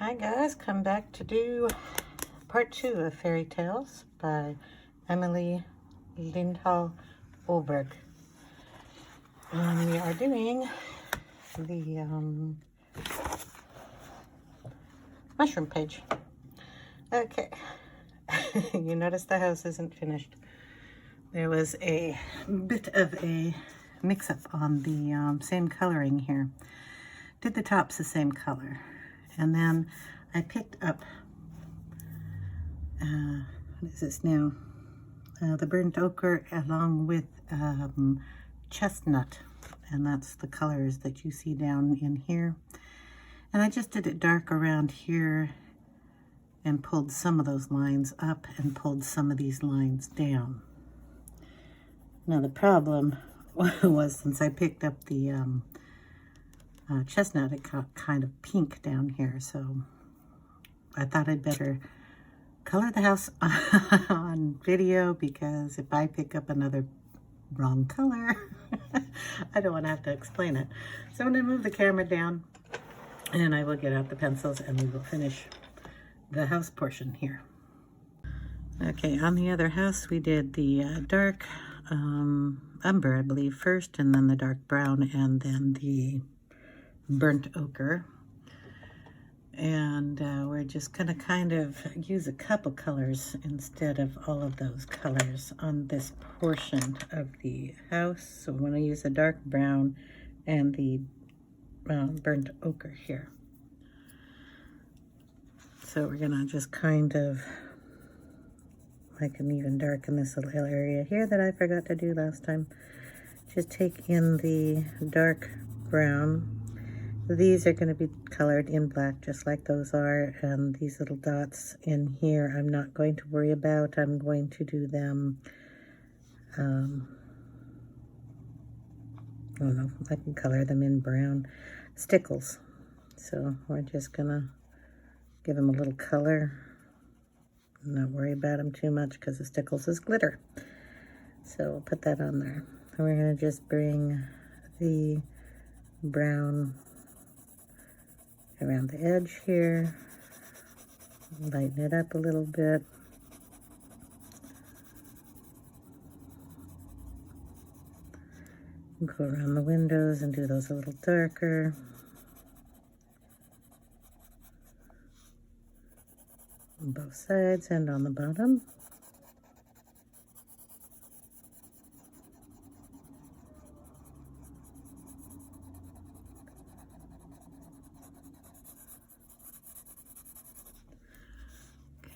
Hi guys, come back to do part 2 of Fairy Tales by Emelie, Lidehall, Oberg. And we are doing the mushroom page. Okay, you notice the house isn't finished. There was a bit of a mix-up on the same coloring here. Did the tops the same color. And then I picked up, what is this now? The burnt ochre along with chestnut. And that's the colors that you see down in here. And I just did it dark around here and pulled some of those lines up and pulled some of these lines down. Now the problem was, since I picked up the chestnut, it got kind of pink down here, so I thought I'd better color the house on video, because if I pick up another wrong color, I don't want to have to explain it. So I'm going to move the camera down and I will get out the pencils and we will finish the house portion here. Okay, on the other house we did the dark umber, I believe, first, and then the dark brown, and then the burnt ochre. And we're just going to kind of use a couple colors instead of all of those colors on this portion of the house. So we're going to use the dark brown and the burnt ochre here. So we're going to just kind of, I can even darken this little area here that I forgot to do last time. Just take in the dark brown. These are going to be colored in black just like those are, and these little dots in here I'm not going to worry about. I'm going to do them, I don't know, I can color them in brown stickles. So we're just going to give them a little color, not worry about them too much because the stickles is glitter. So we'll put that on there. And we're going to just bring the brown around the edge here, lighten it up a little bit. Go around the windows and do those a little darker. On both sides and on the bottom.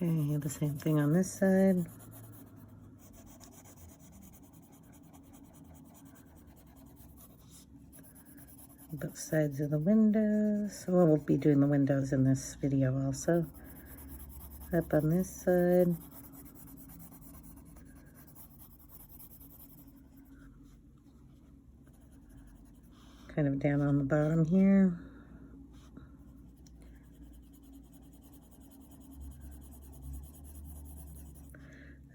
Okay, the same thing on this side. Both sides of the windows. Well, we'll be doing the windows in this video also. Up on this side. Kind of down on the bottom here.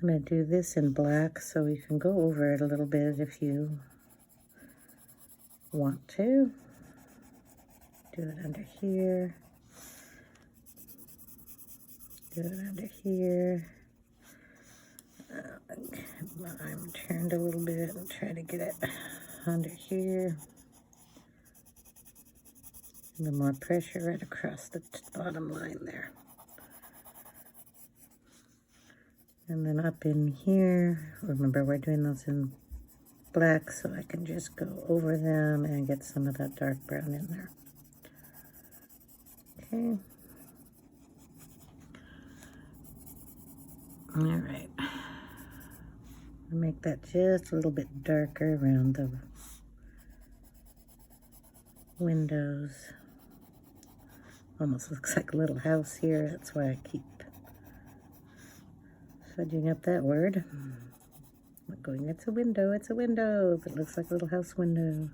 I'm going to do this in black so you can go over it a little bit if you want to. Do it under here. Do it under here. I'm turned a little bit and try to get it under here. A little more pressure right across the bottom line there. And then up in here, remember we're doing those in black, so I can just go over them and get some of that dark brown in there. Okay. All right. I'll make that just a little bit darker around the windows. Almost looks like a little house here. That's why I keep fudging up that word. I'm going, it's a window, it's a window. But it looks like a little house window.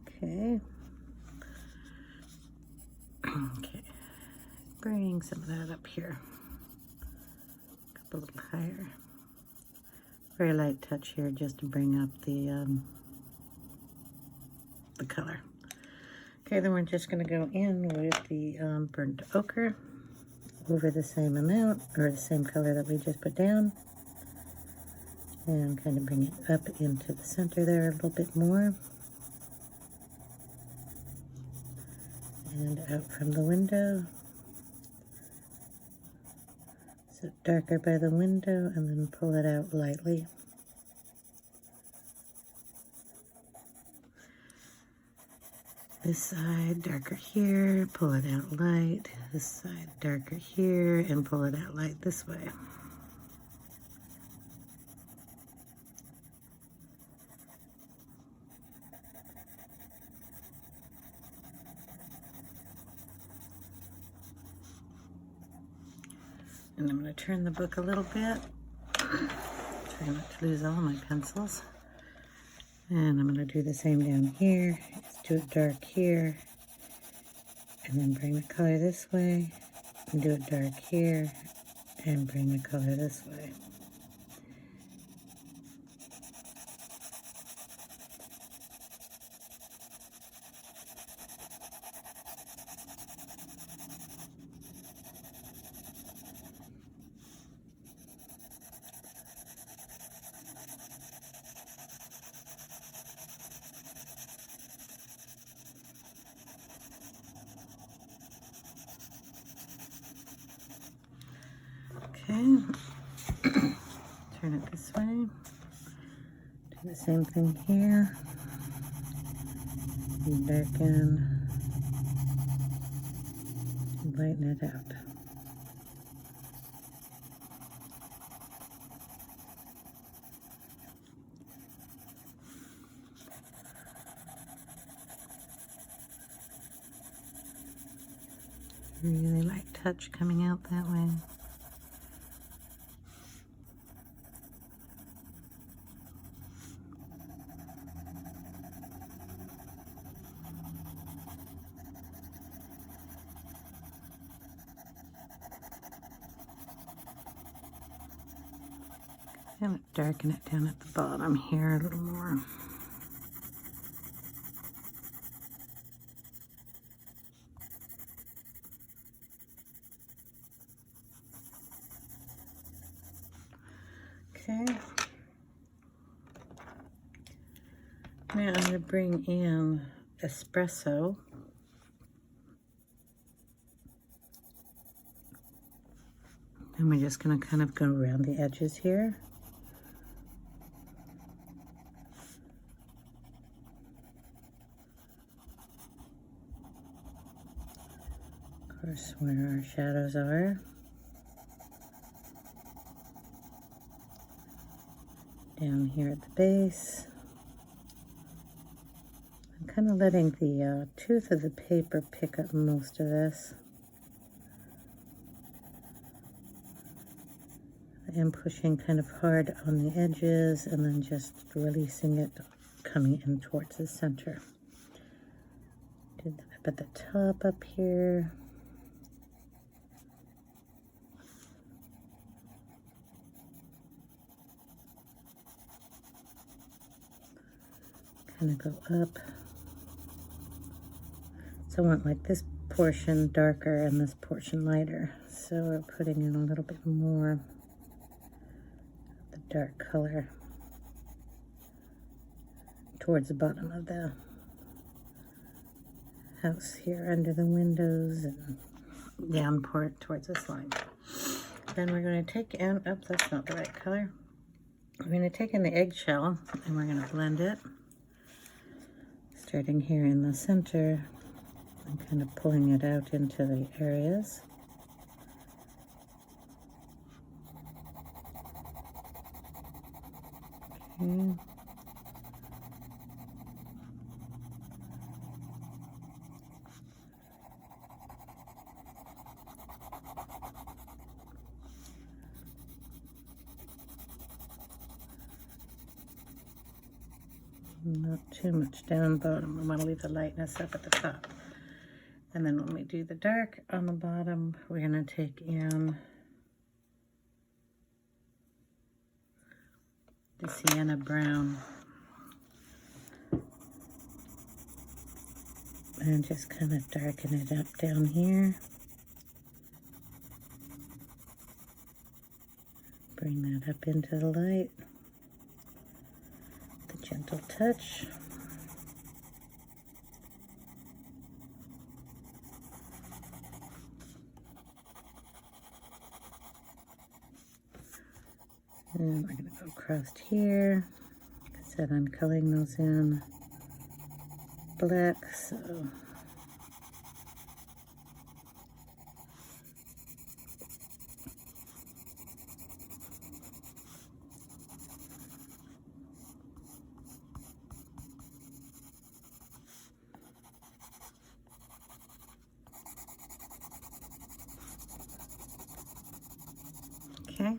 Okay. Okay. Bring some of that up here. A little higher. Very light touch here just to bring up the color. Okay, then we're just going to go in with the burnt ochre over the same amount, or the same color that we just put down, and kind of bring it up into the center there a little bit more, and out from the window. So darker by the window, and then pull it out lightly. This side darker here, pull it out light. This side darker here, and pull it out light this way. And I'm going to turn the book a little bit. Try not to lose all my pencils. And I'm going to do the same down here. Just do it dark here. And then bring the color this way. And do it dark here. And bring the color this way. Okay, turn it this way, do the same thing here, and darken, and lighten it up. Really light touch coming out that way. And darken it down at the bottom here a little more. Okay. Now I'm going to bring in Espresso. And we're just going to kind of go around the edges here. Of course, where our shadows are. Down here at the base. I'm kind of letting the tooth of the paper pick up most of this. I am pushing kind of hard on the edges and then just releasing it, coming in towards the center. Did that up at the top up here. Kind of go up. So I want like this portion darker and this portion lighter. So we're putting in a little bit more of the dark color towards the bottom of the house here under the windows and down towards this line. Then we're going to take in, oops, that's not the right color. We're going to take in the eggshell and we're going to blend it. Starting here in the center and kind of pulling it out into the areas. Okay. Not too much down bottom. We want to leave the lightness up at the top. And then when we do the dark on the bottom, we're going to take in the Sienna Brown. And just kind of darken it up down here. Bring that up into the light. The gentle touch. And we're going to go across here. Like I said, I'm coloring those in black, so okay.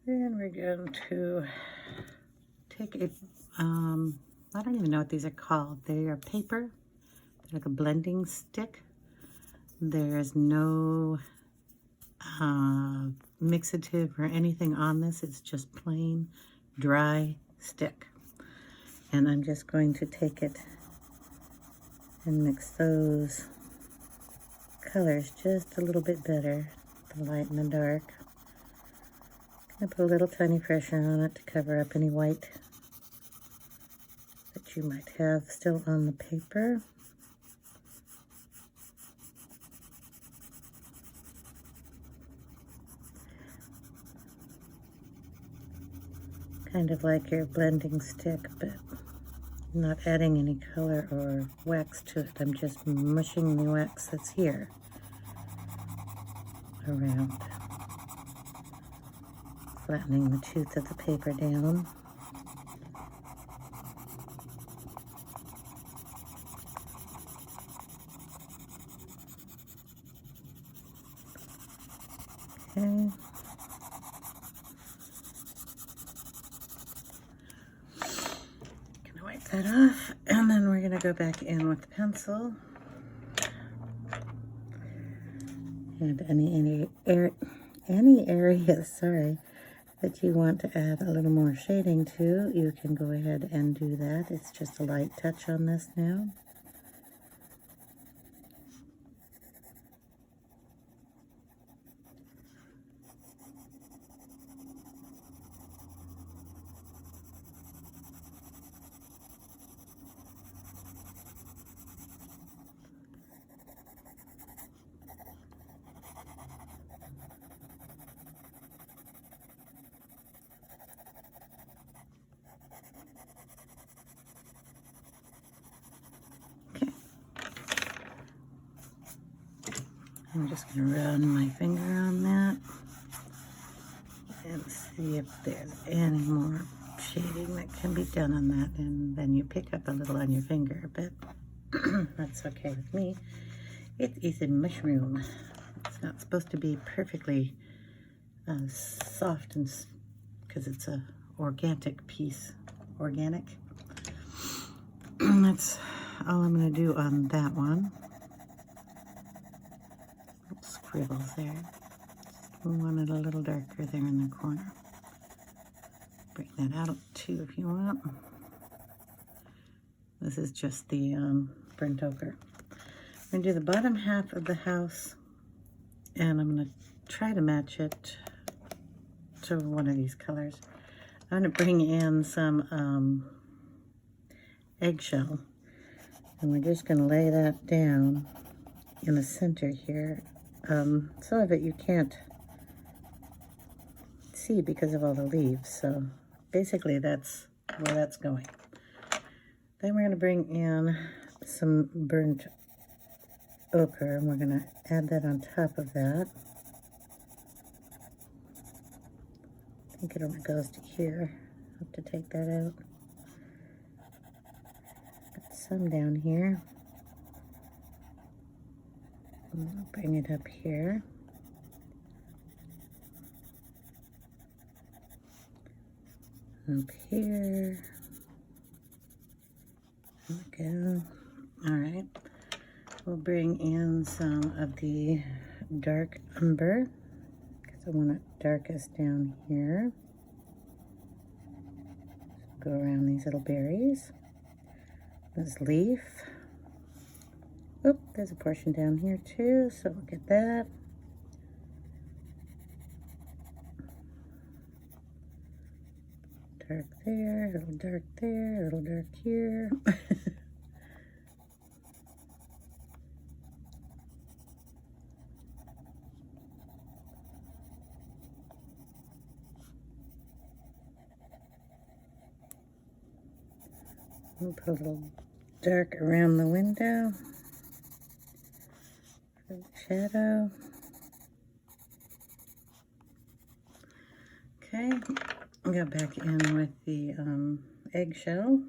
Then we're going to take a, I don't even know what these are called. They are paper. They're like a blending stick. There's no mixative or anything on this. It's just plain dry stick. And I'm just going to take it and mix those colors just a little bit better, the light and the dark. I put a little tiny pressure on it to cover up any white that you might have still on the paper. Kind of like your blending stick, but not adding any color or wax to it. I'm just mushing the wax that's here around. Flattening the tooth of the paper down. Okay. Gonna wipe that off, and then we're gonna go back in with the pencil. And any area, sorry, that you want to add a little more shading to, you can go ahead and do that. It's just a light touch on this now. I'm just going to run my finger on that and see if there's any more shading that can be done on that. And then you pick up a little on your finger, but that's okay with me. It is a mushroom. It's not supposed to be perfectly soft and because it's a organic piece. Organic. That's all I'm going to do on that one. Scribbles there. We want it a little darker there in the corner. Bring that out too if you want. This is just the burnt ochre. I'm going to do the bottom half of the house, and I'm going to try to match it to one of these colors. I'm going to bring in some eggshell, and we're just going to lay that down in the center here. Some of it you can't see because of all the leaves, so basically that's where that's going. Then we're going to bring in some burnt ochre, and we're going to add that on top of that. I think it only goes to here. I'll have to take that out. Got some down here. I'll bring it up here. Up here. There we go. All right. We'll bring in some of the dark umber because I want it darkest down here. Go around these little berries. This leaf. Oh, there's a portion down here too, so we'll get that. Dark there, a little dark there, a little dark here. We'll put a little dark around the window for the shadow. Okay, I'll go back in with the eggshell.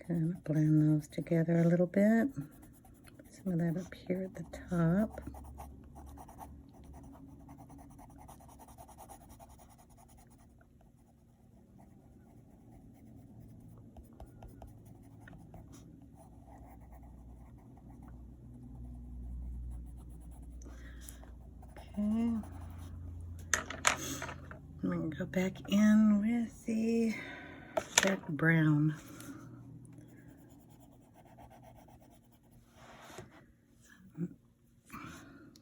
Kind of blend those together a little bit. Put some of that up here at the top. Okay, I'm going to go back in with the dark brown.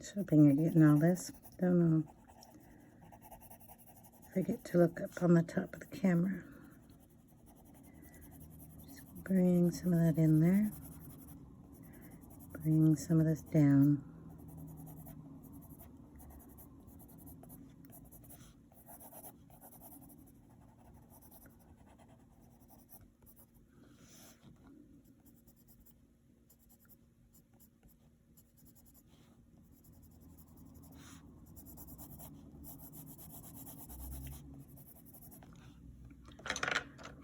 Just hoping you're getting all this. Don't know. Forget to look up on the top of the camera. Just bring some of that in there. Bring some of this down.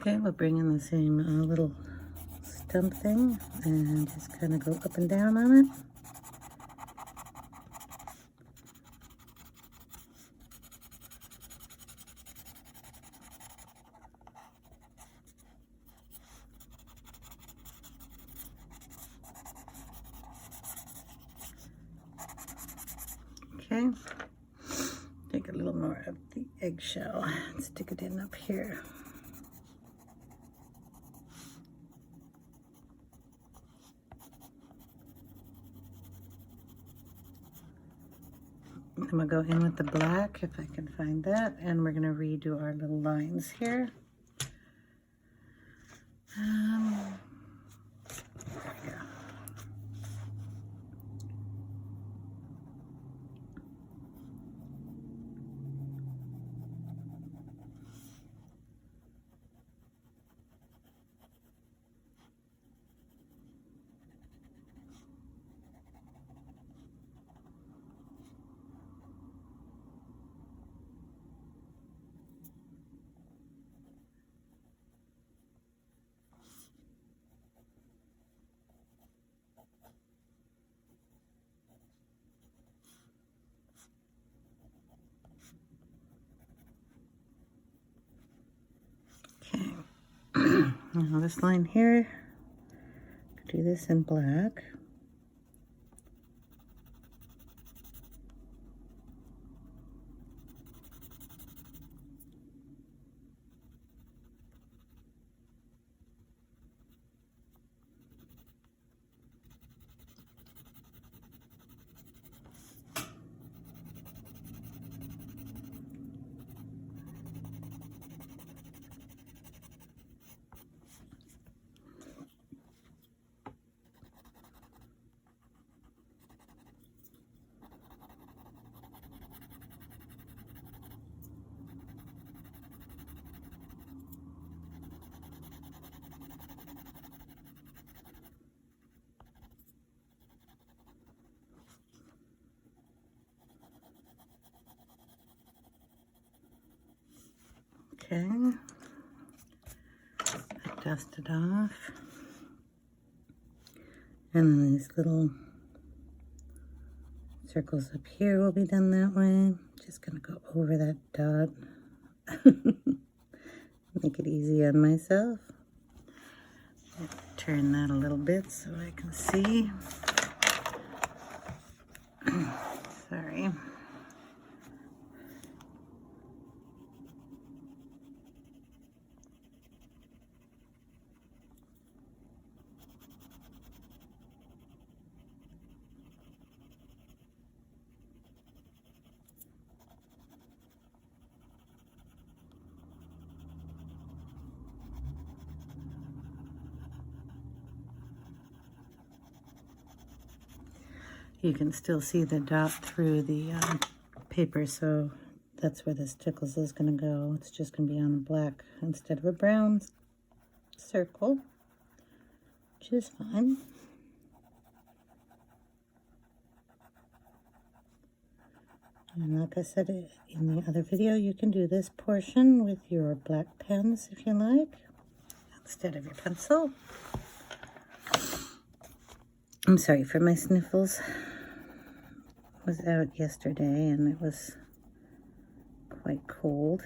Okay, we'll bring in the same little stump thing and just kind of go up and down on it. Okay, take a little more of the eggshell and stick it in up here. I'm going to go in with the black, if I can find that, and we're going to redo our little lines here. There we go. Now this line here, do this in black. Okay, dust it off, and then these little circles up here will be done that way. Just gonna go over that dot, make it easy on myself. Turn that a little bit so I can see. Sorry. you can still see the dot through the paper, so that's where this tickles is going to go. It's just going to be on a black instead of a brown circle, which is fine. And like I said in the other video, you can do this portion with your black pens if you like, instead of your pencil. I'm sorry for my sniffles. I was out yesterday and it was quite cold.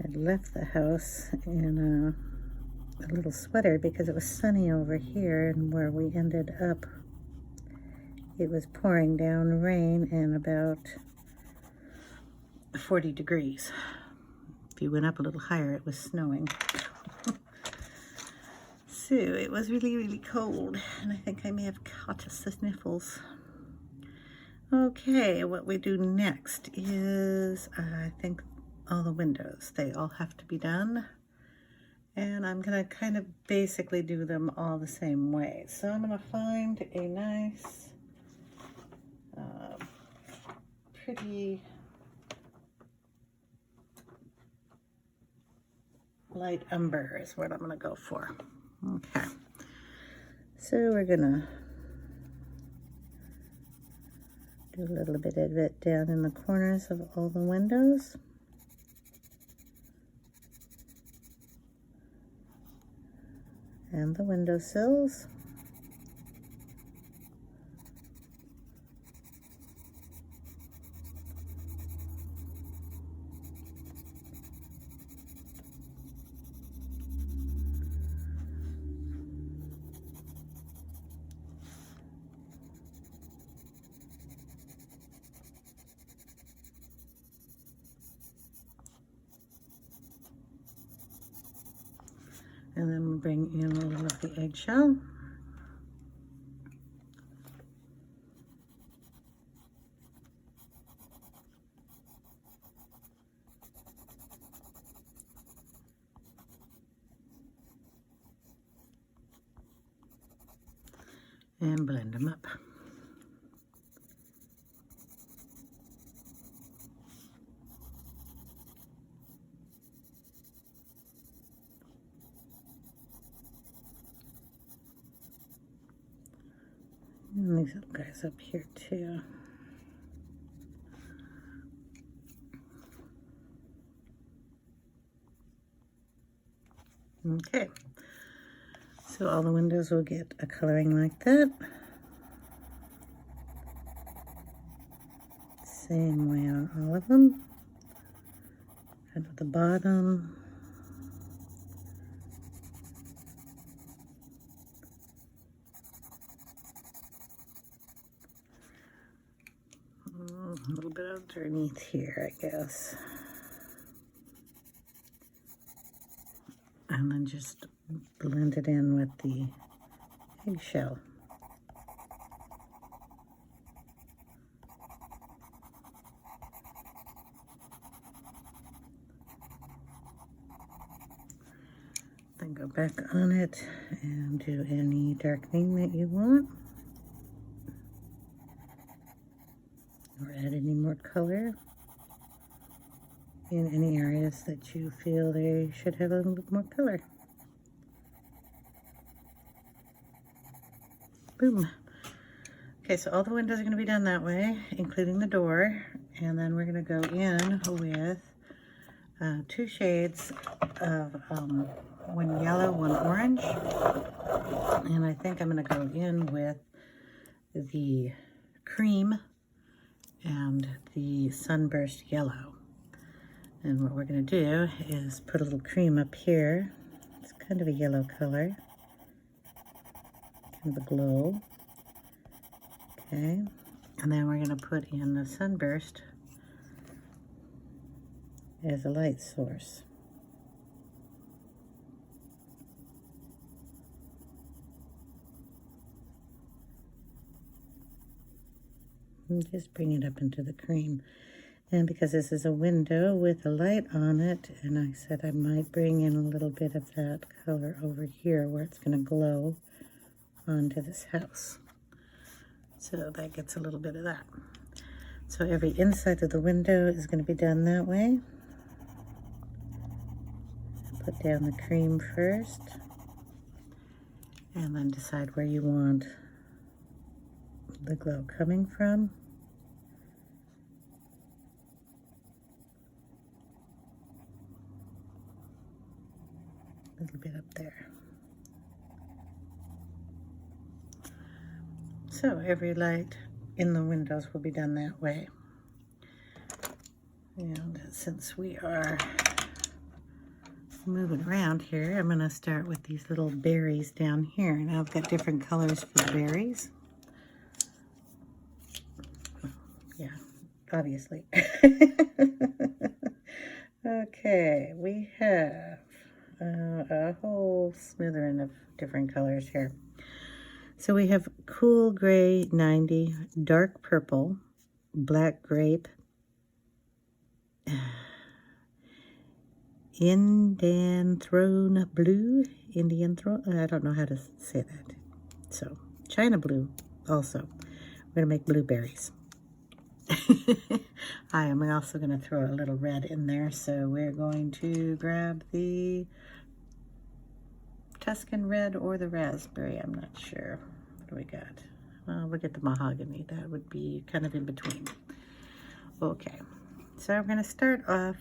I left the house in a little sweater because it was sunny over here, and where we ended up, it was pouring down rain and about 40 degrees. If you went up a little higher, it was snowing. So it was really, really cold, and I think I may have caught the sniffles. Okay, what we do next is, I think, all the windows. They all have to be done, and I'm gonna kind of basically do them all the same way. So I'm gonna find a nice, pretty light umber is what I'm gonna go for. Okay, so we're gonna do a little bit of it down in the corners of all the windows. And the windowsills. And then we'll bring in a little of the eggshell. And blend them up. And these little guys up here too. Okay, so all the windows will get a coloring like that. Same way on all of them. And at the bottom. A little bit underneath here, I guess. And then just blend it in with the eggshell. Then go back on it and do any darkening that you want. Or add any more color in any areas that you feel they should have a little bit more color. Boom. Okay, so all the windows are going to be done that way, including the door. And then we're going to go in with two shades of one yellow, one orange. And I think I'm going to go in with the cream and the Sunburst Yellow. And what we're going to do is put a little cream up here. It's kind of a yellow color, kind of a glow. Okay, and then we're going to put in the Sunburst as a light source. And just bring it up into the cream. And because this is a window with a light on it, and I said I might bring in a little bit of that color over here where it's going to glow onto this house. So that gets a little bit of that. So every inside of the window is going to be done that way. Put down the cream first, and then decide where you want the glow coming from. A little bit up there. So every light in the windows will be done that way. And since we are moving around here, I'm going to start with these little berries down here. Now I've got different colors for the berries. Yeah, obviously. Okay, we have a whole smattering of different colors here. So we have cool gray 90, dark purple, black grape, Indanthrone Blue, I don't know how to say that. So China Blue also. We're going to make blueberries. I am also going to throw a little red in there, so we're going to grab the Tuscan Red or the raspberry. I'm not sure. What do we got? Well, we'll get the mahogany. That would be kind of in between. Okay, so I'm going to start off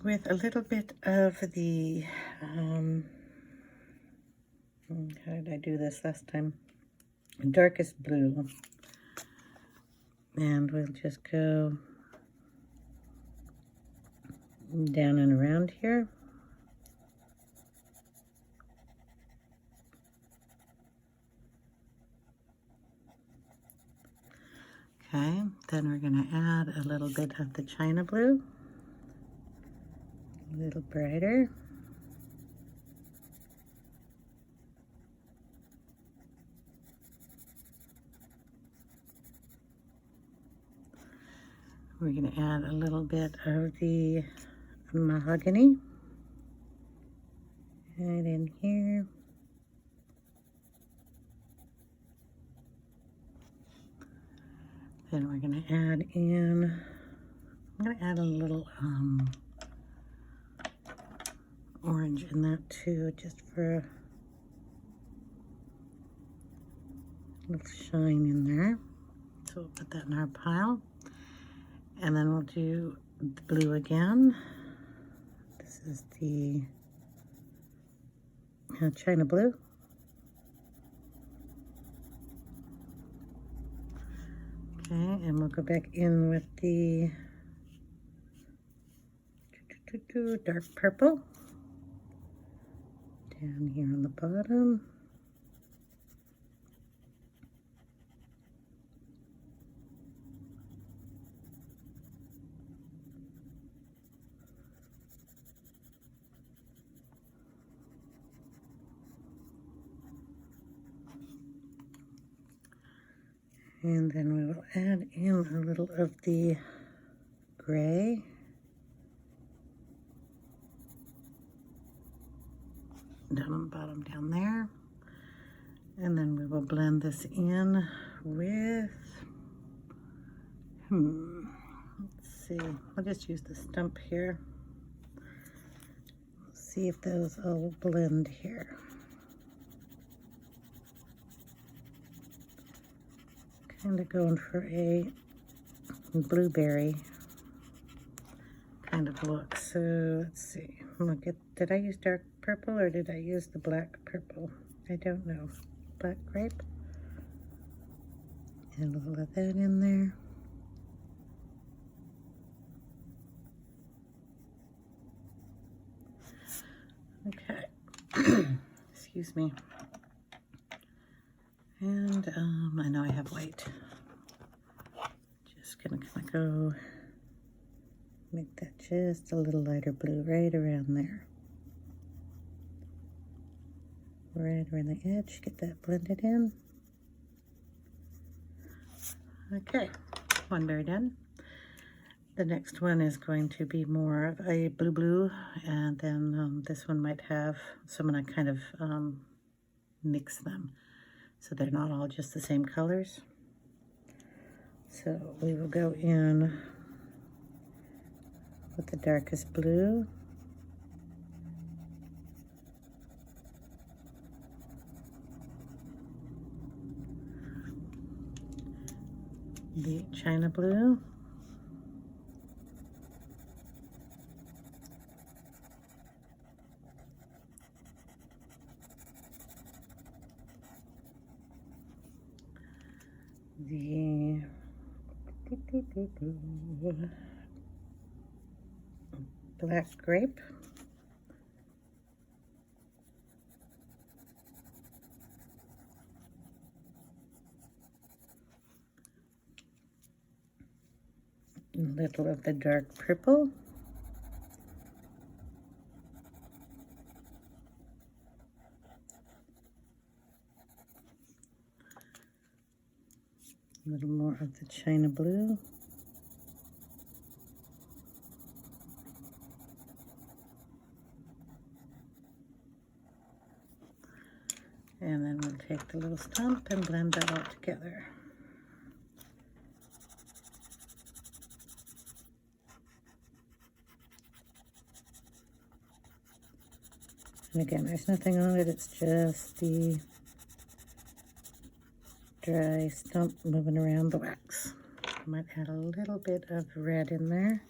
with a little bit of the, how did I do this last time? Darkest blue. And we'll just go down and around here. Okay, then we're going to add a little bit of the China Blue. A little brighter. We're going to add a little bit of the mahogany right in here. Then we're going to add in, I'm going to add a little orange in that too, just for a little shine in there. So we'll put that in our pile. And then we'll do the blue again. This is the China Blue. Okay, and we'll go back in with the dark purple down here on the bottom. And then we will add in a little of the gray. Down on the bottom down there. And then we will blend this in with, let's see, I'll just use the stump here. See if those all blend here. Kind of going for a blueberry kind of look. So let's see. Look at, did I use dark purple or did I use the black purple? I don't know. Black grape. And a little of that in there. Okay. Excuse me. And I know I have white. Just gonna kind of go make that just a little lighter blue right around there. Right around the edge, get that blended in. Okay, one berry done. The next one is going to be more of a blue, and then this one might have, so I'm going to kind of mix them so they're not all just the same colors. So we will go in with the darkest blue. The China blue. The black grape. A little of the dark purple. A little more of the China blue. And then we'll take the little stump and blend that all together. And again, there's nothing on it, it's just the dry stump moving around the wax. Might add a little bit of red in there.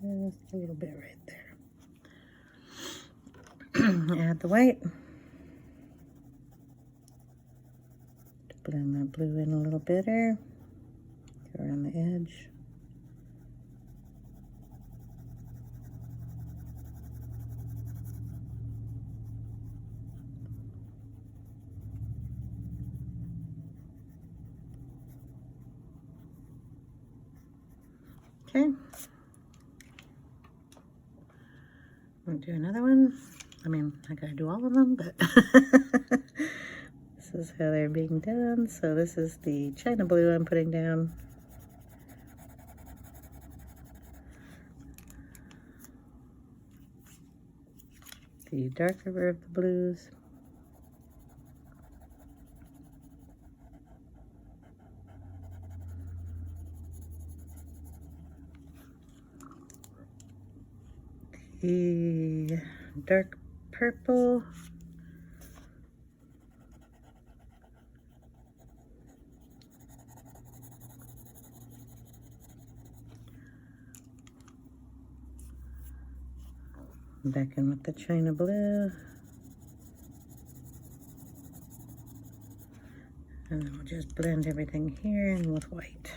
Just a little bit right there. Add the white. To blend that blue in a little better. Go around the edge. Okay. I'm going to do another one. I mean, I gotta do all of them, but this is how they're being done. So this is the China blue I'm putting down. The darker of the blues. The dark purple. Back in with the China blue. And then we'll just blend everything here in with white.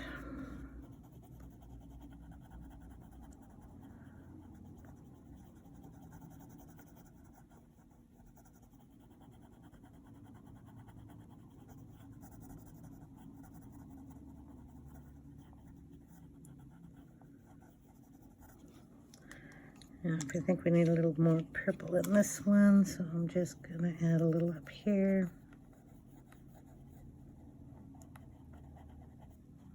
I think we need a little more purple in this one, so I'm just going to add a little up here.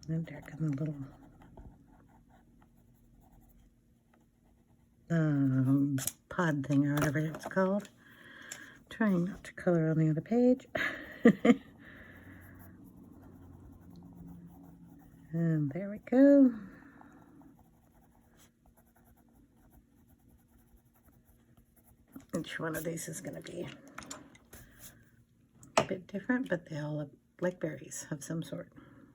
And darken the little pod thing or whatever it's called. Trying not to color on the other page. And there we go. Each one of these is going to be a bit different, but they all look like berries of some sort.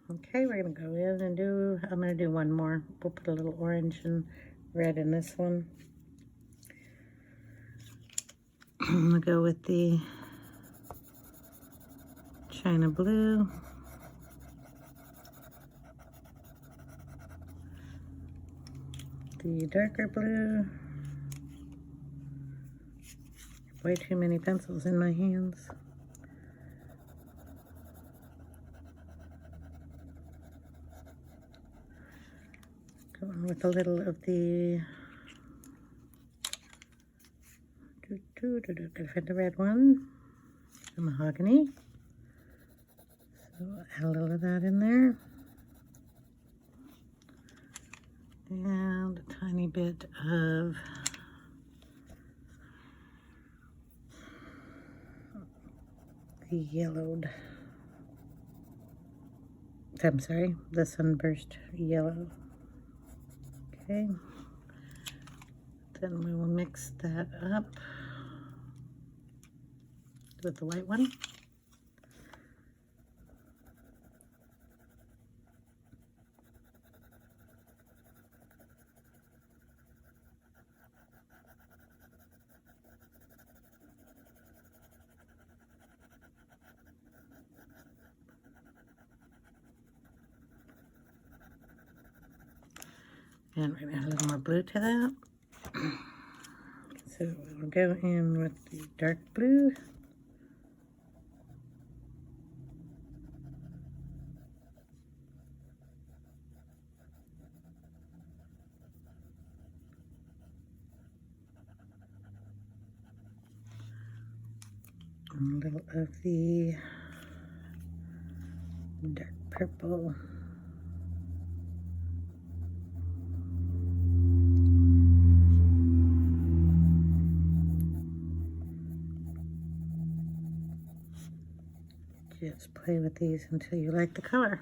Okay, we're going to go in and I'm going to do one more. We'll put a little orange and red in this one. I'm going to go with the China blue. The darker blue. Way too many pencils in my hands. Going with a little of the gotta find the red one, the mahogany. So add a little of that in there. And a tiny bit of the yellowed, I'm sorry, the Sunburst Yellow. Okay. Then we will mix that up with the white one. And we're going to add a little more blue to that. So we'll go in with the dark blue. And a little of the dark purple. Just play with these until you like the color.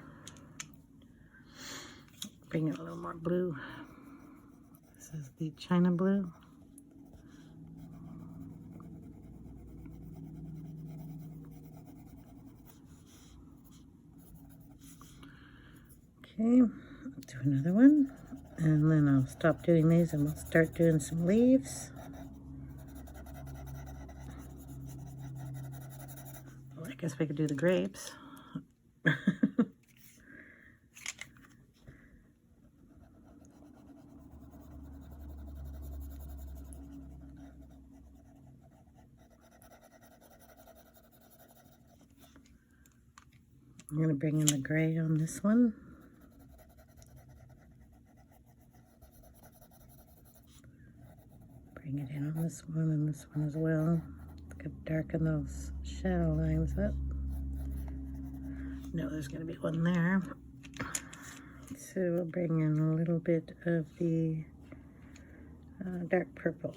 Bring in a little more blue. This is the China blue. Okay, do another one. And then I'll stop doing these and we'll start doing some leaves. Well, I guess we could do the grapes. I'm going to bring in the gray on this one. Bring it in on this one and this one as well. Could darken those shadow lines up. No, there's going to be one there. So we'll bring in a little bit of the dark purple.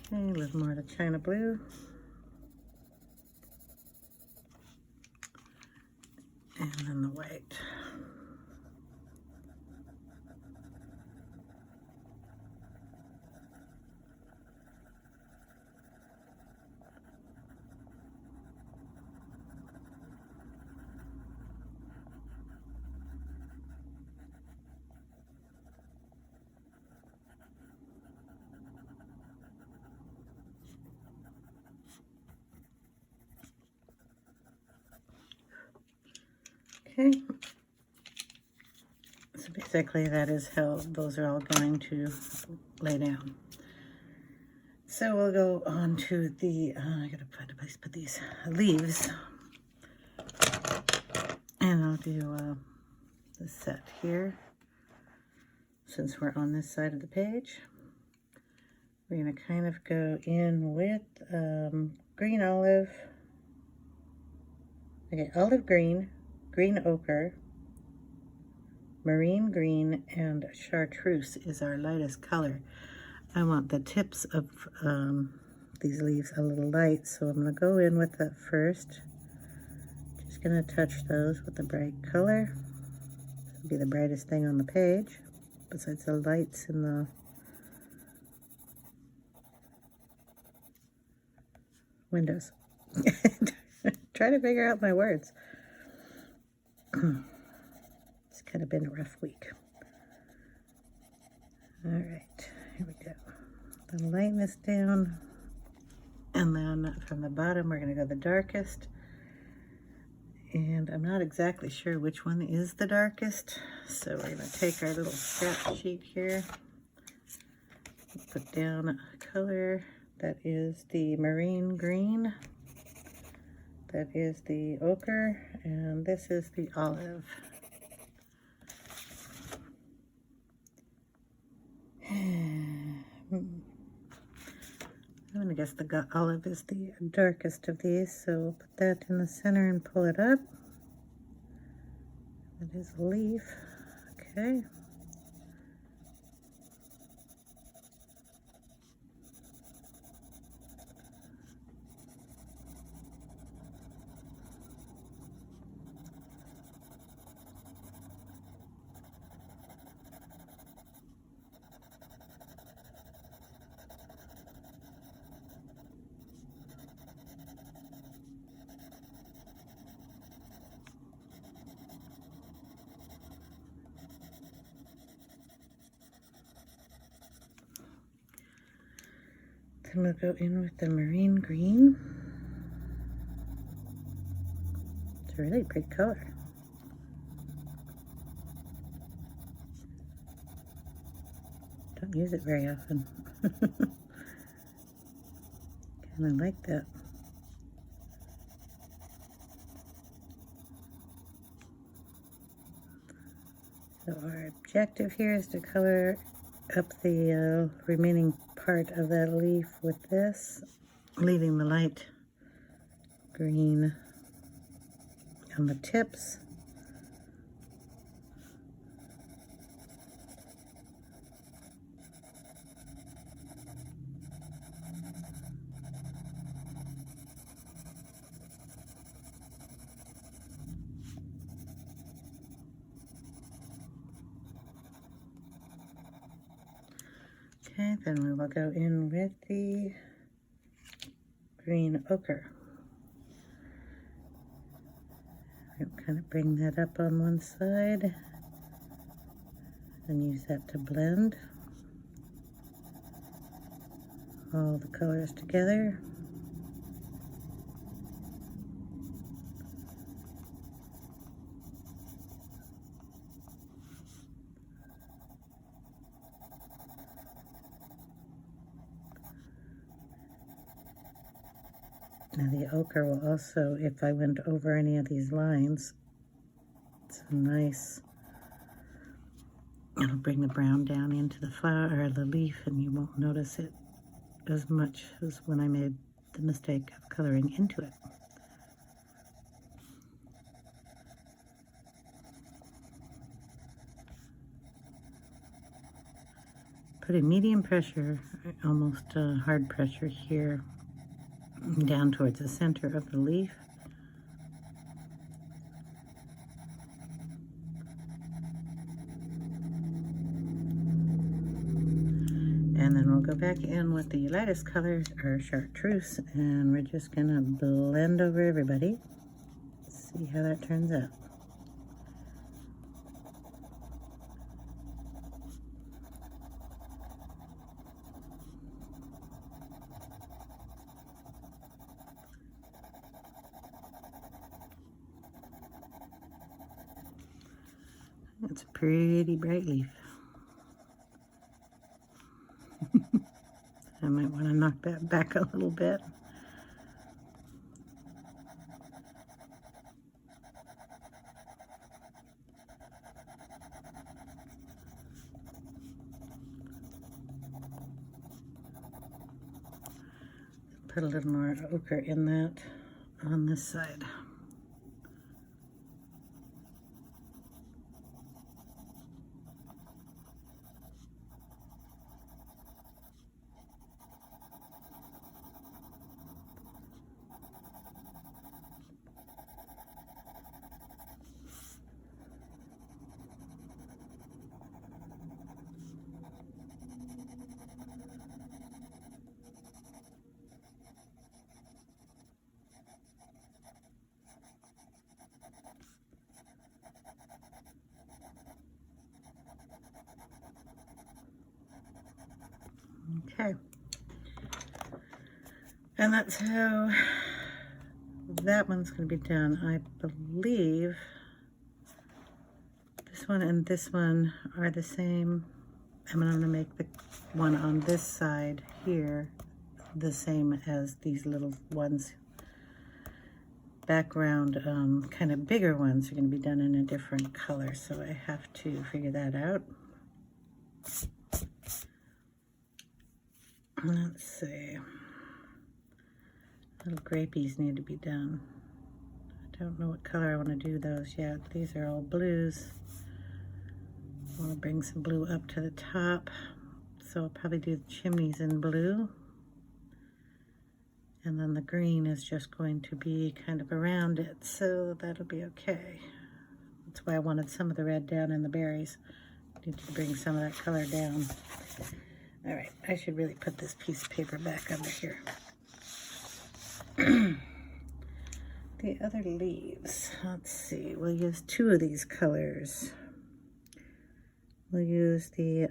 Okay, a little more of the China blue. And then the white. Okay, so basically that is how those are all going to lay down. So we'll go on to the, I gotta find a place to put these leaves. And I'll do the set here. Since we're on this side of the page, we're gonna kind of go in with green olive, okay, olive green, green ochre, marine green, and chartreuse is our lightest color. I want the tips of these leaves a little light, so I'm going to go in with that first. Just going to touch those with the bright color. This will be the brightest thing on the page, besides the lights in the windows. Try to figure out my words. It's kind of been a rough week. All right, here we go. Then lighten this down, and then from the bottom we're going to go the darkest. And I'm not exactly sure which one is the darkest, so we're going to take our little scrap sheet here, put down a color that is the marine green. That is the ochre, and this is the olive. I guess the olive is the darkest of these, so we'll put that in the center and pull it up. That is a leaf. Okay. Then we'll go in with the marine green. It's a really pretty color. Don't use it very often. Kind of like that. So our objective here is to color up the remaining part of that leaf with this, leaving the light green on the tips. Okay, then we will go in with the green ochre. I'll kind of bring that up on one side and use that to blend all the colors together. Now the ochre will also, if I went over any of these lines, it's a nice, it'll bring the brown down into the flower or the leaf, and you won't notice it as much as when I made the mistake of coloring into it. Putting medium pressure, almost hard pressure here, down towards the center of the leaf. And then we'll go back in with the lightest colors, our Charteuse, and we're just gonna blend over everybody. See how that turns out. It's a pretty bright leaf. I might want to knock that back a little bit. Put a little more ochre in that on this side. Okay, and that's how that one's going to be done. I believe this one and this one are the same. I'm going to make the one on this side here the same as these little ones. Background, kind of bigger ones are going to be done in a different color, so I have to figure that out. Let's see. Little grapies need to be done. I don't know what color I want to do those yet. These are all blues. I want to bring some blue up to the top. So I'll probably do the chimneys in blue. And then the green is just going to be kind of around it, so that'll be okay. That's why I wanted some of the red down in the berries. I need to bring some of that color down. All right, I should really put this piece of paper back under here. The other leaves, let's see, we'll use two of these colors. We'll use the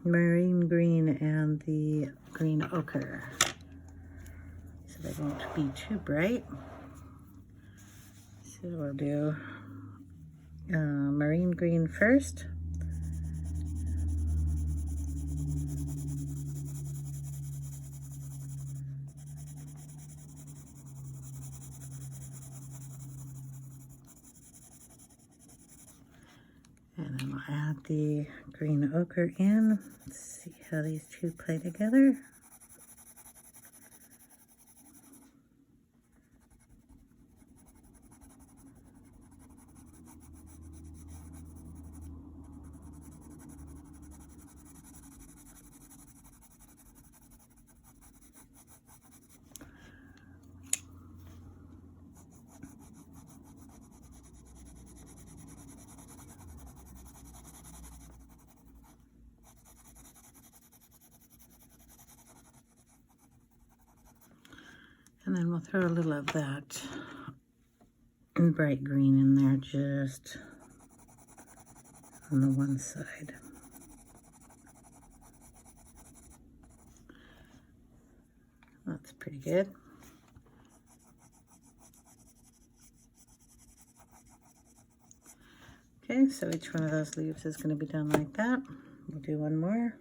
marine green and the green ochre. So they won't be too bright. So we'll do marine green first. And then we'll add the green ochre in. Let's see how these two play together. And then we'll throw a little of that bright green in there just on the one side. That's pretty good. Okay, so each one of those leaves is going to be done like that. We'll do one more.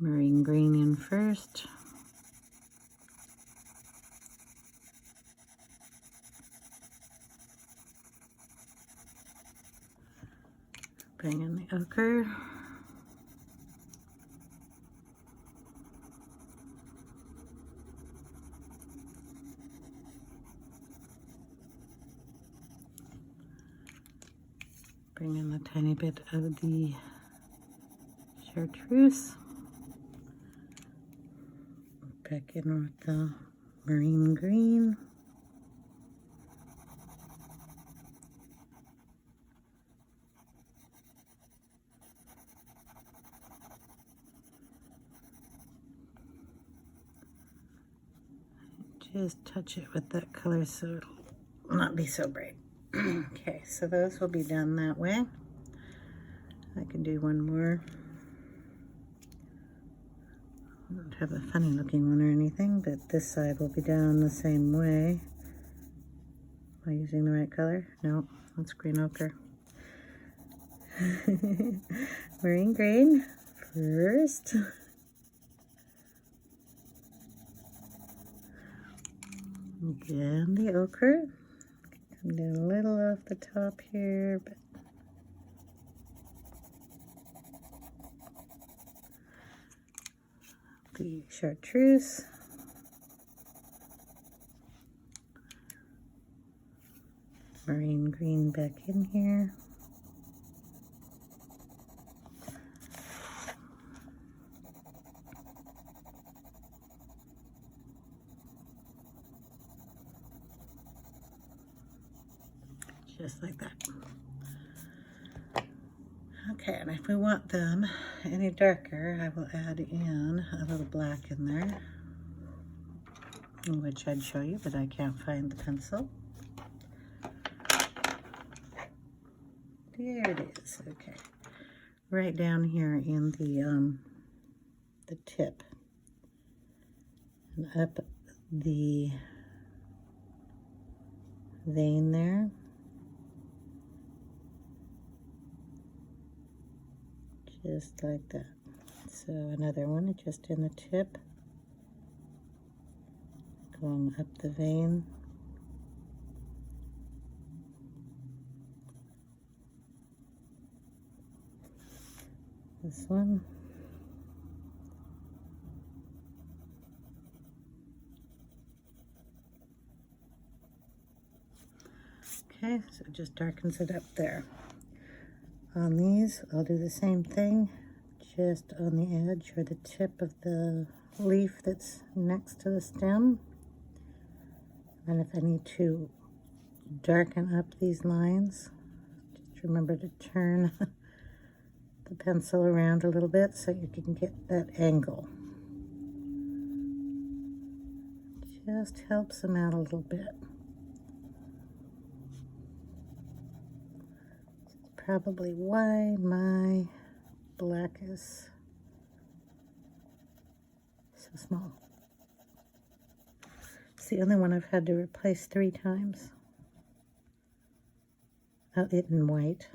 Marine green in first. Bring in the ochre. Bring in a tiny bit of the Charteuse. Back in with the marine green. Just touch it with that color so it'll not be so bright. Okay, so those will be done that way. I can do one more. I don't have a funny looking one or anything, but this side will be down the same way. Am I using the right color? No, that's green ochre. Marine green first. Again, the ochre. Come down a little off the top here, but the Chartreuse. Marine green back in here. Just like that. Okay, and if we want them any darker, I will add in a little black in there, which I'd show you, but I can't find the pencil. There it is. Okay, right down here in the tip and up the vein there. Just like that. So another one just in the tip, going up the vein. This one. Okay, so it just darkens it up there. On these, I'll do the same thing, just on the edge or the tip of the leaf that's next to the stem. And if I need to darken up these lines, just remember to turn the pencil around a little bit so you can get that angle. Just helps them out a little bit. Probably why my black is so small. It's the only one I've had to replace 3 times. Oh, it in white.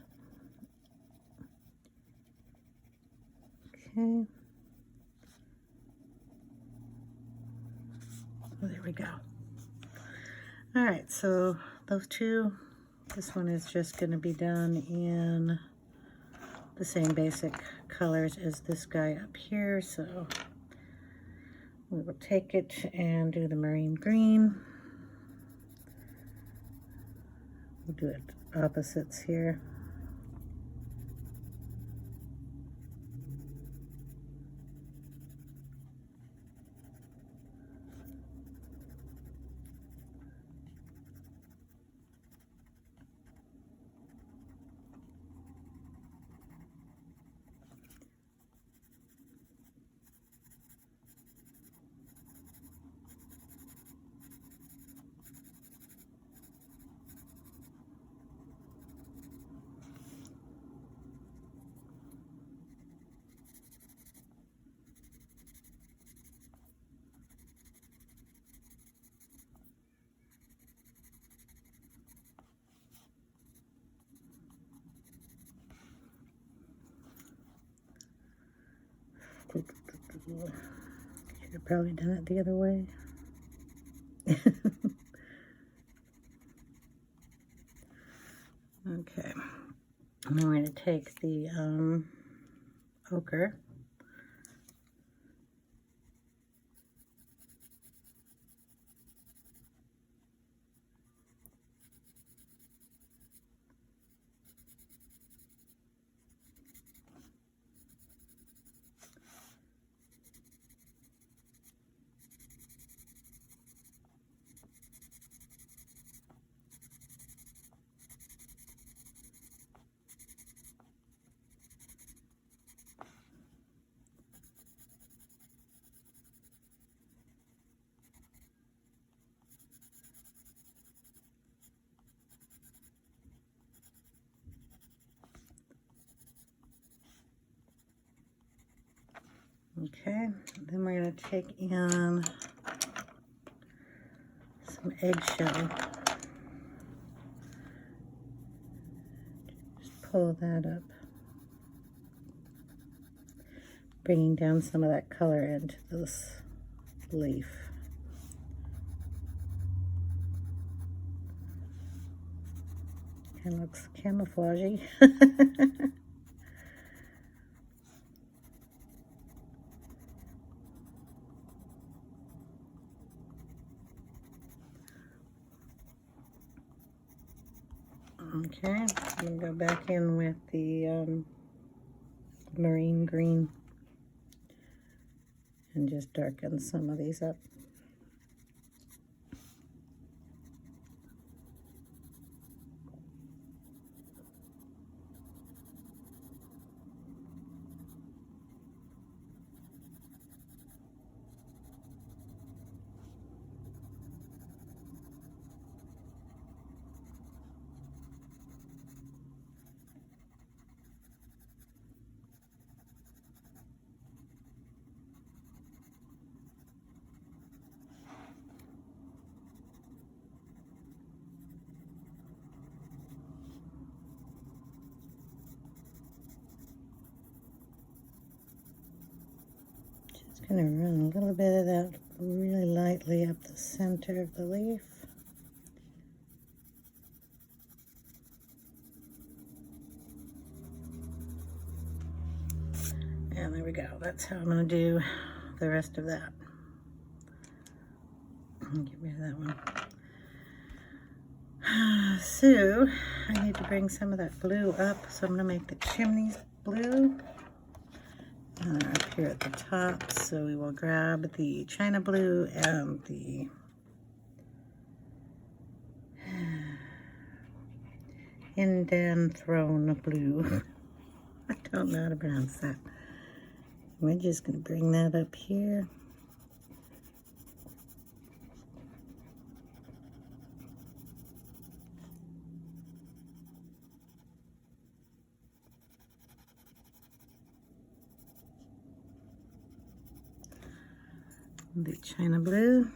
Okay. Oh, there we go. All right, so those two. This one is just going to be done in the same basic colors as this guy up here. So we will take it and do the marine green. We'll do it opposites here. Should have probably done it the other way. Okay, and then we're going to take the ochre. Okay, then we're going to take in some eggshell. Just pull that up, bringing down some of that color into this leaf. Kind of looks camouflagey. Okay, I'm going to go back in with the marine green and just darken some of these up. Going to run a little bit of that really lightly up the center of the leaf. And there we go. That's how I'm going to do the rest of that. Get rid of that one. So I need to bring some of that blue up, so I'm going to make the chimneys blue. And they're up here at the top, so we will grab the China Blue and the Indanthrone Blue. I don't know how to pronounce that. We're just going to bring that up here. The China Blue.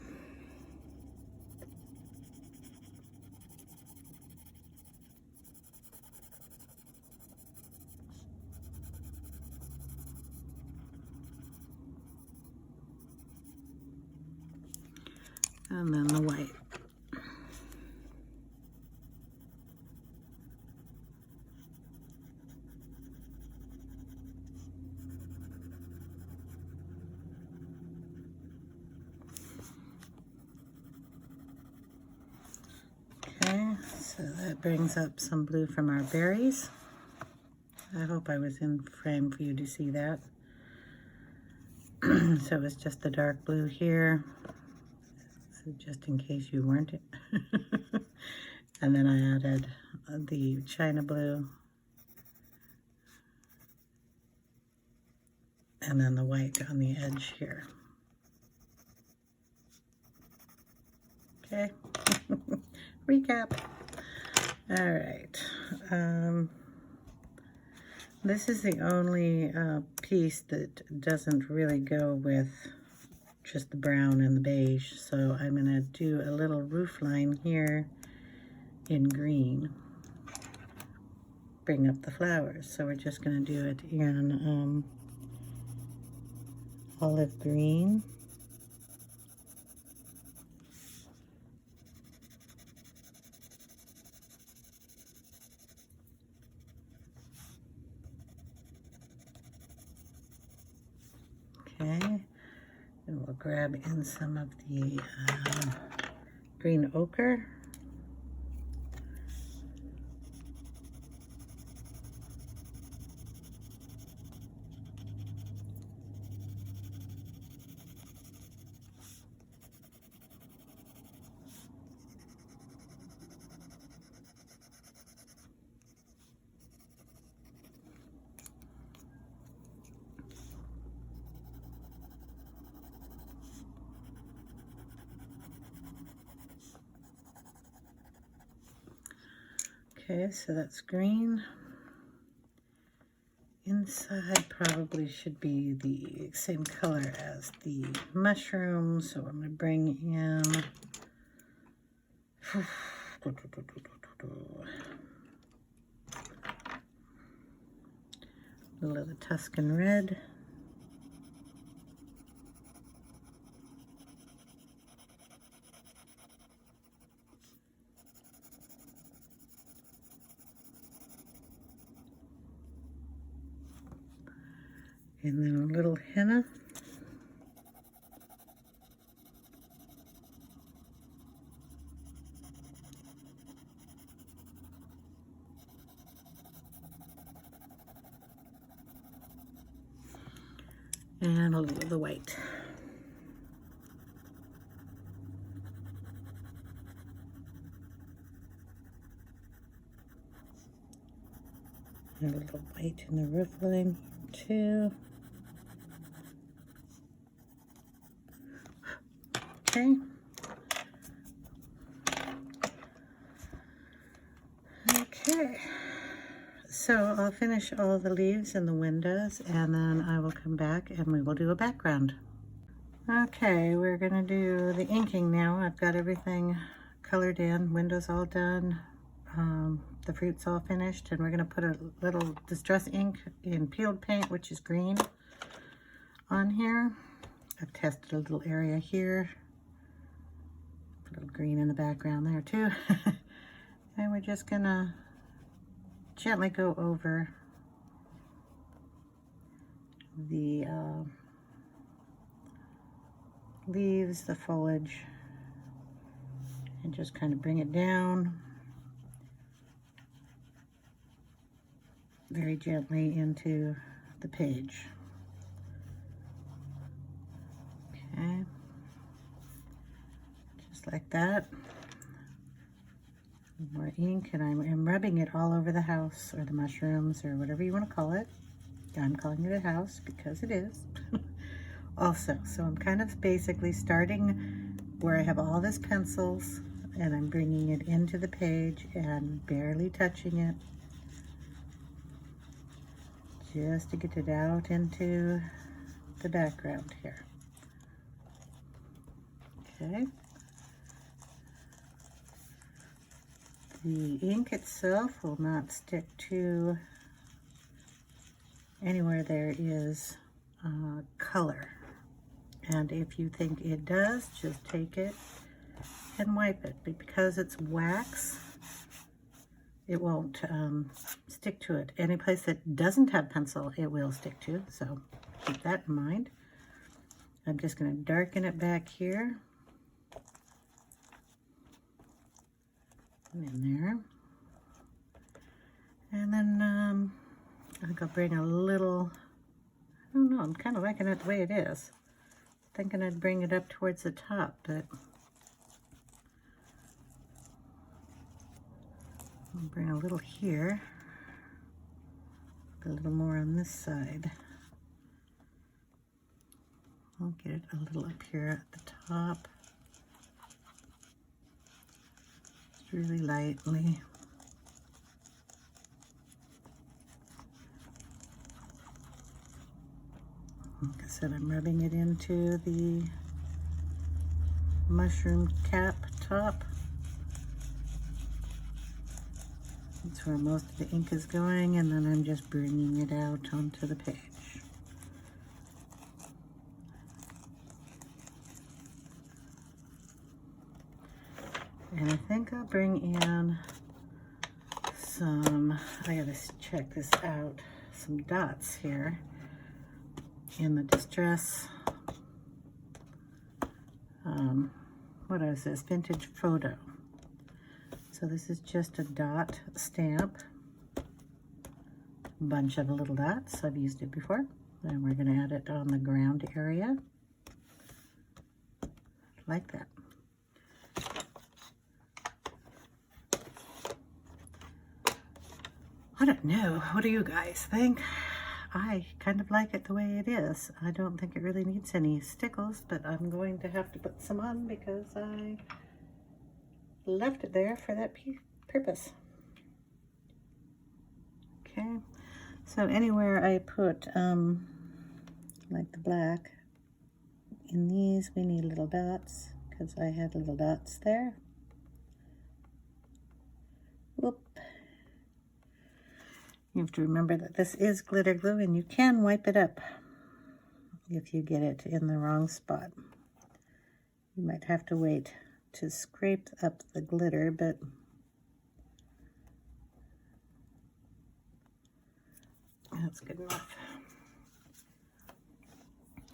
And then the white. Okay, so that brings up some blue from our berries. I hope I was in frame for you to see that. So it's just the dark blue here. So just in case you weren't. And then I added the China Blue. And then the white on the edge here. Okay. Recap. All right. This is the only piece that doesn't really go with just the brown and the beige. So I'm going to do a little roof line here in green. Bring up the flowers. So we're just going to do it in olive green. Okay, and we'll grab in some of the green ochre. Okay, so that's green. Inside probably should be the same color as the mushroom, so I'm going to bring in a little of the Tuscan Red. And then a little henna. And a little of the white. And a little white in the roof line too. Okay. Okay. So I'll finish all the leaves and the windows, and then I will come back and we will do a background. Okay, we're gonna do the inking now. I've got everything colored in, windows all done, the fruit's all finished, and we're gonna put a little distress ink in peeled paint, which is green, on here. I've tested a little area here. A little green in the background there too. And we're just gonna gently go over the leaves, the foliage, and just kind of bring it down very gently into the page. Okay, just like that. More ink, and I'm rubbing it all over the house, or the mushrooms, or whatever you want to call it. I'm calling it a house because it is. Also, so I'm kind of basically starting where I have all this pencils, and I'm bringing it into the page and barely touching it, just to get it out into the background here. Okay. The ink itself will not stick to anywhere there is color. And if you think it does, just take it and wipe it. But because it's wax, it won't stick to it. Any place that doesn't have pencil, it will stick to. So keep that in mind. I'm just going to darken it back here. And in there. And then I think I'll bring a little, I don't know, I'm kind of liking it the way it is. Thinking I'd bring it up towards the top, but I'll bring a little here, a little more on this side. I'll get it a little up here at the top, just really lightly. Like I said, I'm rubbing it into the mushroom cap top. That's where most of the ink is going, and then I'm just bringing it out onto the page. And I think I'll bring in some, I gotta check this out, some dots here in the Distress, what is this, Vintage Photo. So this is just a dot stamp, bunch of little dots. I've used it before. And we're going to add it on the ground area, like that. I don't know, what do you guys think? I kind of like it the way it is. I don't think it really needs any stickles, but I'm going to have to put some on because I left it there for that purpose. Okay, so anywhere I put, like the black, in these we need little dots, because I had little dots there. Whoop. You have to remember that this is glitter glue, and you can wipe it up if you get it in the wrong spot. You might have to wait to scrape up the glitter, but that's good enough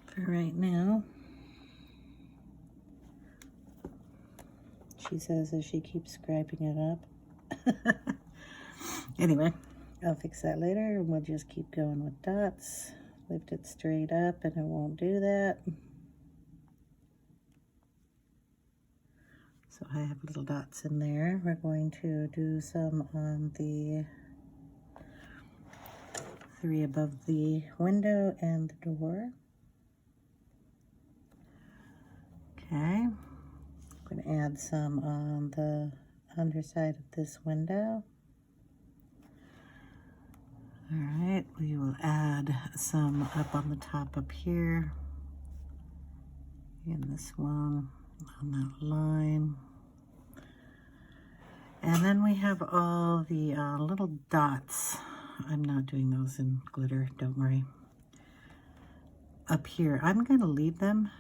for right now. She says as she keeps scraping it up. Anyway, I'll fix that later, and we'll just keep going with dots. Lift it straight up, and it won't do that. So I have little dots in there. We're going to do some on the 3 above the window and the door. Okay. I'm going to add some on the underside of this window. All right, we will add some up on the top up here, in this one, on that line. And then we have all the little dots. I'm not doing those in glitter, don't worry. Up here, I'm going to leave them,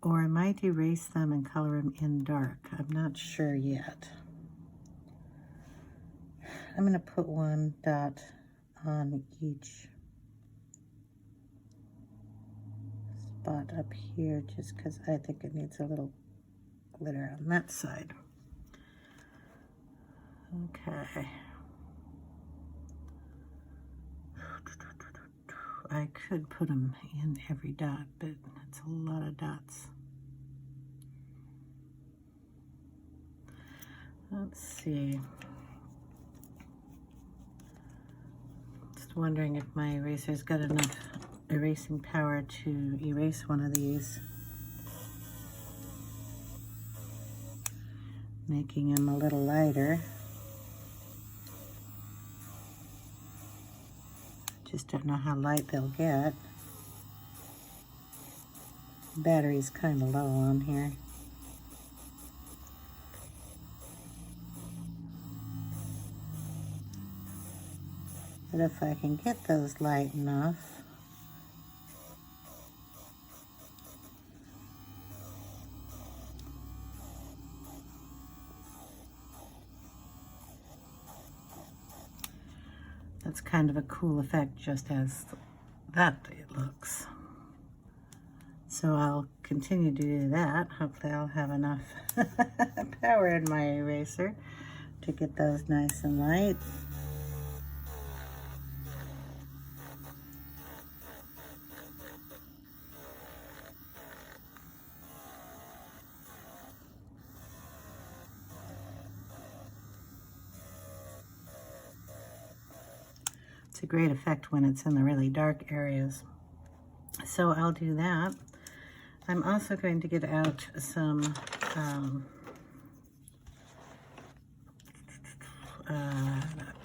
or I might erase them and color them in dark. I'm not sure yet. I'm going to put 1 dot on each spot up here, just because I think it needs a little glitter on that side. Okay. I could put them in every dot, but that's a lot of dots. Let's see. Just wondering if my eraser's got enough erasing power to erase one of these. Making them a little lighter. Just don't know how light they'll get. The battery's kind of low on here. But if I can get those light enough, that's kind of a cool effect just as that it looks. So I'll continue to do that. Hopefully I'll have enough power in my eraser to get those nice and light. It's a great effect when it's in the really dark areas. So I'll do that. I'm also going to get out some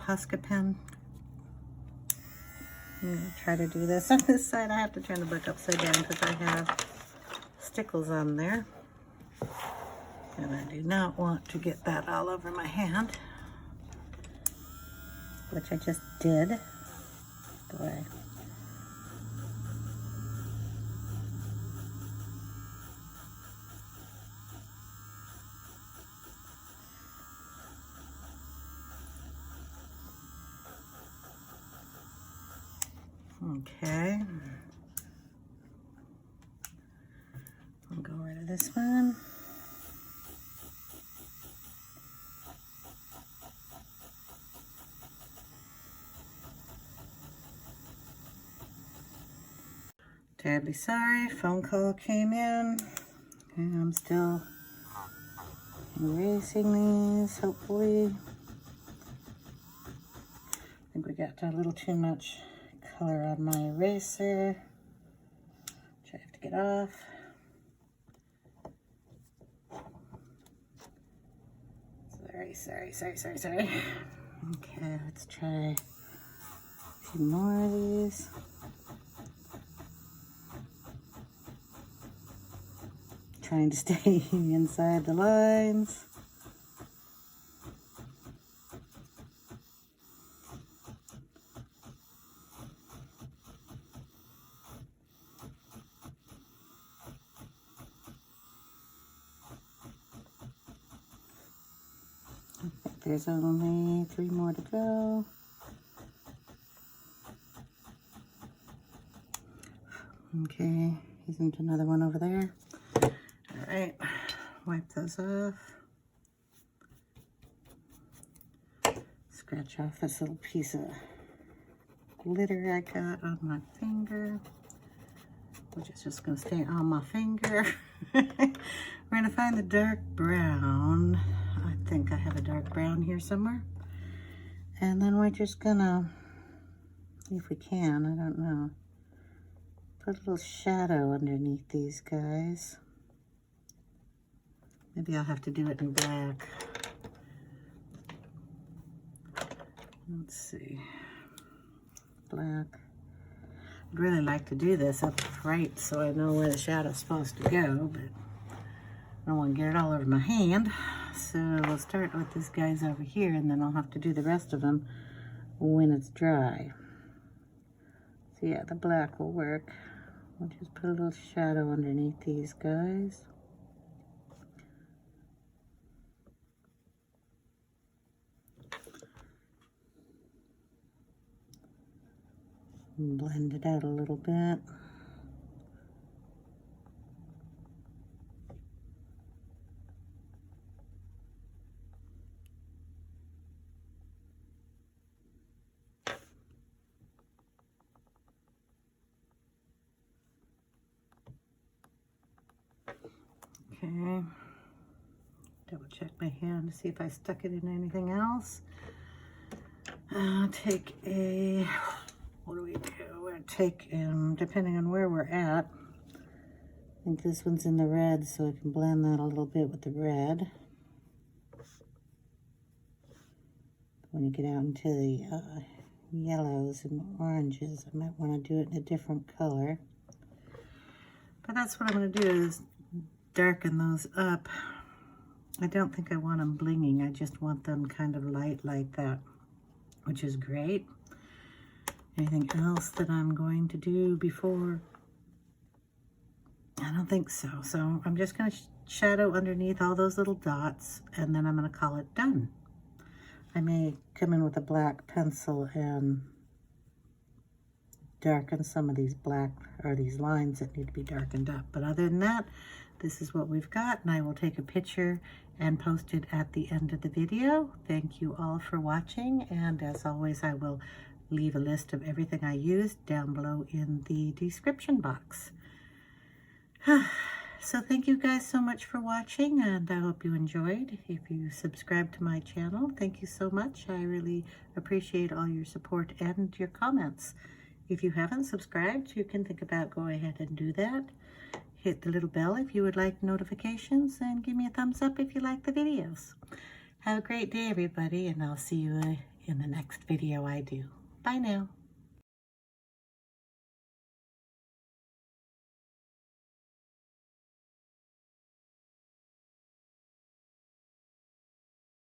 Posca pen. I'm going to try to do this on this side. I have to turn the book upside down because I have stickles on there. And I do not want to get that all over my hand, which I just did. Boy. Okay. I'll go rid of this one. Terribly sorry, phone call came in, and I'm still erasing these, hopefully. I think we got a little too much color on my eraser, which I have to get off. Sorry. Okay, let's try 2 more of these. Trying to stay inside the lines. I think there's only 3 more to go. Okay, isn't another one over there? All right, wipe those off. Scratch off this little piece of glitter I got on my finger, which is just going to stay on my finger. We're going to find the dark brown. I think I have a dark brown here somewhere. And then we're just going to, if we can, I don't know, put a little shadow underneath these guys. Maybe I'll have to do it in black. Let's see. Black. I'd really like to do this up right so I know where the shadow's supposed to go, but I don't want to get it all over my hand. So we'll start with this guy's over here, and then I'll have to do the rest of them when it's dry. So yeah, the black will work. We'll just put a little shadow underneath these guys. Blend it out a little bit. Okay. Double check my hand to see if I stuck it in anything else. Take a, what do we do? We're gonna take, depending on where we're at, I think this one's in the red, so I can blend that a little bit with the red. When you get out into the yellows and oranges, I might want to do it in a different color. But that's what I'm going to do, is darken those up. I don't think I want them blinging. I just want them kind of light like that, which is great. Anything else that I'm going to do before? I don't think so. So I'm just going to shadow underneath all those little dots, and then I'm going to call it done. I may come in with a black pencil and darken some of these black, or these lines that need to be darkened up. But other than that, this is what we've got, and I will take a picture and post it at the end of the video. Thank you all for watching, and as always, I will leave a list of everything I used down below in the description box. So thank you guys so much for watching, and I hope you enjoyed. If you subscribe to my channel, thank you so much. I really appreciate all your support and your comments. If you haven't subscribed, you can think about going ahead and do that. Hit the little bell if you would like notifications, and give me a thumbs up if you like the videos. Have a great day, everybody, and I'll see you in the next video I do. Bye now.